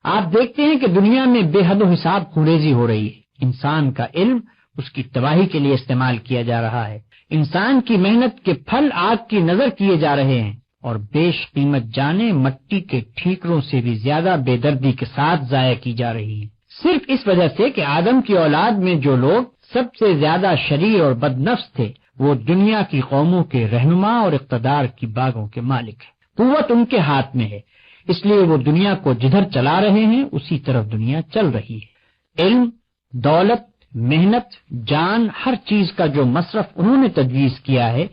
آپ دیکھتے ہیں کہ دنیا میں بے حد و حساب خوریزی ہو رہی ہے. انسان کا علم اس کی تباہی کے لیے استعمال کیا جا رہا ہے. انسان کی محنت کے پھل آگ کی نظر کیے جا رہے ہیں اور بیش قیمت جانیں مٹی کے ٹھیکروں سے بھی زیادہ بے دردی کے ساتھ ضائع کی جا رہی ہیں، صرف اس وجہ سے کہ آدم کی اولاد میں جو لوگ سب سے زیادہ شریر اور بدنفس تھے وہ دنیا کی قوموں کے رہنما اور اقتدار کی باغوں کے مالک ہیں. قوت ان کے ہاتھ میں ہے، اس لیے وہ دنیا کو جدھر چلا رہے ہیں اسی طرف دنیا چل رہی ہے. علم، دولت، محنت، جان، ہر چیز کا جو مصرف انہوں نے تجویز کیا ہے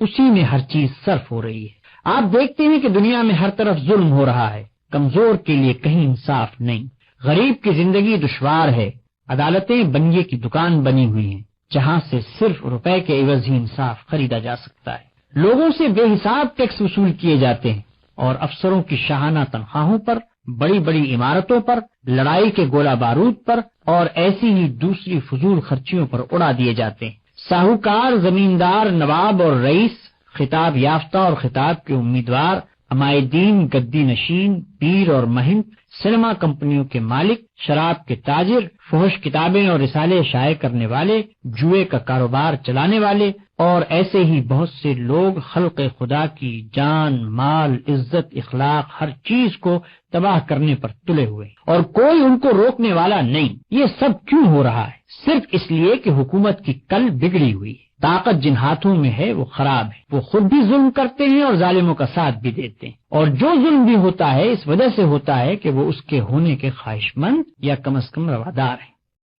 اسی میں ہر چیز صرف ہو رہی ہے. آپ دیکھتے ہیں کہ دنیا میں ہر طرف ظلم ہو رہا ہے، کمزور کے لیے کہیں انصاف نہیں، غریب کی زندگی دشوار ہے، عدالتیں بنیے کی دکان بنی ہوئی ہیں جہاں سے صرف روپے کے عوض ہی انصاف خریدا جا سکتا ہے. لوگوں سے بے حساب ٹیکس وصول کیے جاتے ہیں اور افسروں کی شاہانہ تنخواہوں پر، بڑی بڑی عمارتوں پر، لڑائی کے گولہ بارود پر اور ایسی ہی دوسری فضول خرچیوں پر اڑا دیے جاتے ہیں. ساہوکار، زمیندار، نواب اور رئیس، خطاب یافتہ اور خطاب کے امیدوار، عمائدین، گدی نشین، پیر اور مہنت، سینما کمپنیوں کے مالک، شراب کے تاجر، فحش کتابیں اور رسالے شائع کرنے والے، جوئے کا کاروبار چلانے والے اور ایسے ہی بہت سے لوگ خلق خدا کی جان، مال، عزت، اخلاق، ہر چیز کو تباہ کرنے پر تلے ہوئے اور کوئی ان کو روکنے والا نہیں. یہ سب کیوں ہو رہا ہے؟ صرف اس لیے کہ حکومت کی کل بگڑی ہوئی ہے. طاقت جن ہاتھوں میں ہے وہ خراب ہے، وہ خود بھی ظلم کرتے ہیں اور ظالموں کا ساتھ بھی دیتے ہیں، اور جو ظلم بھی ہوتا ہے اس وجہ سے ہوتا ہے کہ وہ اس کے ہونے کے خواہش مند یا کم از کم روادار ہیں.